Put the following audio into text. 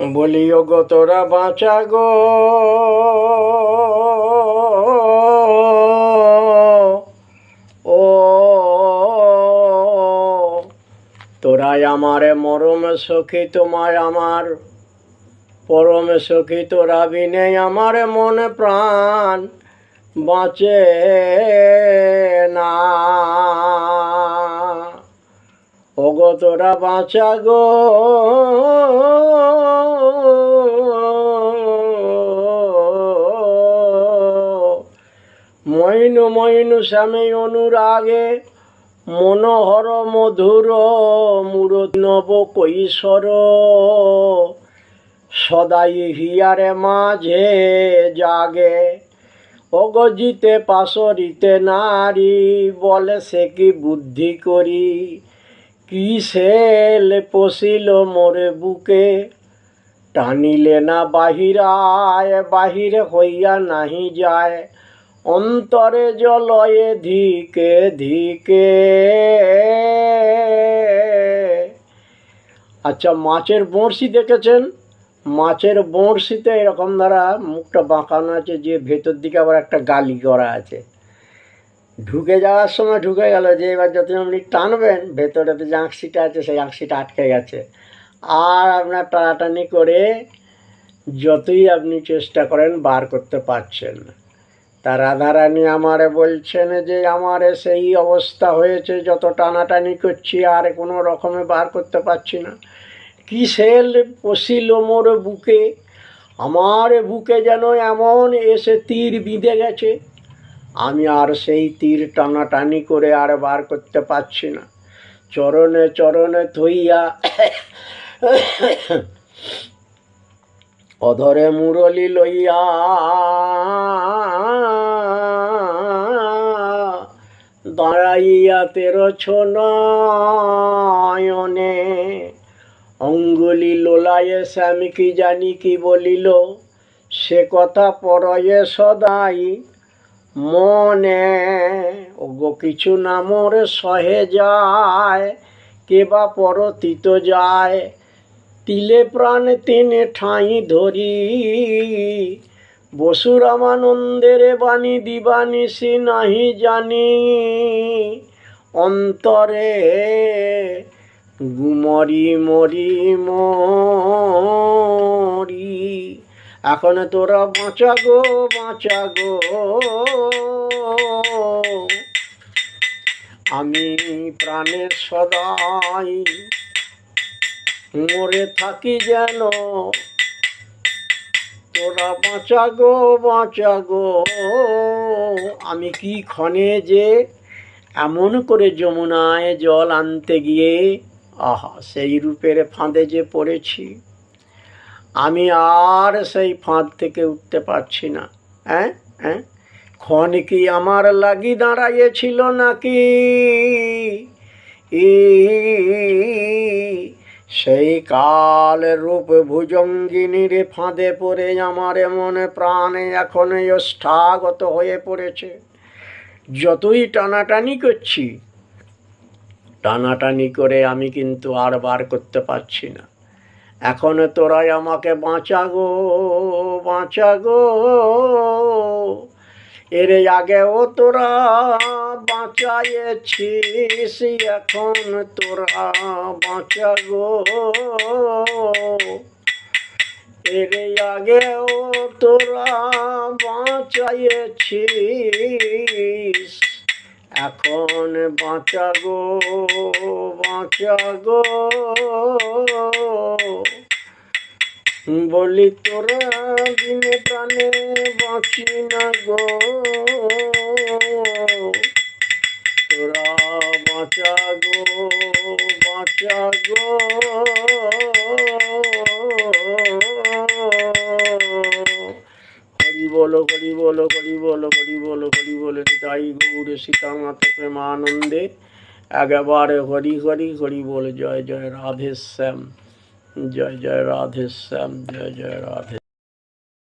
বলি ওগো তোরা বাঁচা গো, ও তোরাই আমারে মরম সখী, তোমায় আমার পরম সখী, তোরা বিনে আমার মনে প্রাণ বাঁচে না। ওগো তোরা বাঁচা গো, মইনু মইনু শ্যামে অনুরাগে মনোহর মধুর মূরত নব কৈশোর, সদাই হিয়ারে মাঝে জাগে। ওগো জিতে পাশরিতে নারী, বলে সে কি বুদ্ধি করি, কি সেল পশিল মোরে বুকে, টানিলে না বাহিরায়, বাহিরে হইয়া নাহি যায়, অন্তরে জলয়ে ধিকে ধিকে। আচ্ছা, মাছের বড়শি দেখেছেন? মাছের বড়শিতে এরকম দ্বারা মুখটা বাঁকানো আছে, যে ভেতর দিকে আবার একটা গালি করা আছে। ঢুকে যাওয়ার সময় ঢুকে গেল, যে এবার যত আপনি টানবেন ভেতরেতে যে আঁকশিটা আছে সেই আঁকশিটা আটকে গেছে। আর আপনার টানাটানি করে যতই আপনি চেষ্টা করেন বার করতে পারছেন না। তা রাধারানী আমারে বলছেন যে আমারে সেই অবস্থা হয়েছে, যত টানাটানি করছি আর কোনো রকমে বার করতে পারছি না। কি সেল পশিল মোর বুকে, আমার বুকে যেন এমন এসে তীর বিঁধে গেছে, আমি আর সেই তীর টানাটানি করে আর বার করতে পারছি না। চরণে চরণে থইয়া অধরে মুরলি লইয়া, দাঁড়াইয়া তেরছ নয়নে, অঙ্গুলি লোলায়ে শ্যাম কি জানি কি বলিল, সে কথা পরয়ে সদাই মনে। ওগো কিছু না মোরে সহে যায়, কে বা পরতিত যায়, তিলে প্রাণ তিনে ঠাঁই ধরি, বসুরামানন্দের বাণী দিবানিশি নাহি জানি, অন্তরে গুমরি মরি মরি। এখন তোরা বাঁচা গো, বাঁচা গো, আমি প্রাণে সদাই মরে থাকি যেন, তোরা বাঁচা গো, বাঁচা গো। আমি কি ক্ষণে যে এমন করে যমুনায় জল আনতে গিয়ে আহা সেই রূপের ফাঁদে যে পড়েছি, আমি আর সেই ফাঁদ থেকে উঠতে পারছি না। হ্যাঁ হ্যাঁ, ক্ষণ কি আমার লাগি দাঁড়াইয়েছিল নাকি, সেই কাল রূপ ভুজঙ্গিনীর ফাঁদে পড়ে আমার মনে প্রাণে এখন ওষ্ঠাগত হয়ে পড়েছে। যতই টানাটানি করছি, টানাটানি করে আমি কিন্তু আর বার করতে পারছি না। এখন তোরাই আমাকে বাঁচা গো, বাঁচা গো। এর আগেও তোরা বাঁচাইছিস, এখন তোরা বাঁচা গো। এর আগেও তোরা বাঁচাইছিস, এখন বাঁচা গো, বাঁচা গো। বলি তোরা বিনে প্রাণে বাঁচি না গো, তোরা বাঁচা গো, বাঁচা গো। হরি বলো, হরি বলো, হরি বলো, হরি বলো, হরি বলো, নিতাই গৌর সীতানাথ প্রেমানন্দে। একেবারে হরি হরি, হরি বল। জয় জয় রাধে শ্যাম, জয় জয় রাধে শ্যাম, জয় জয় রাধে।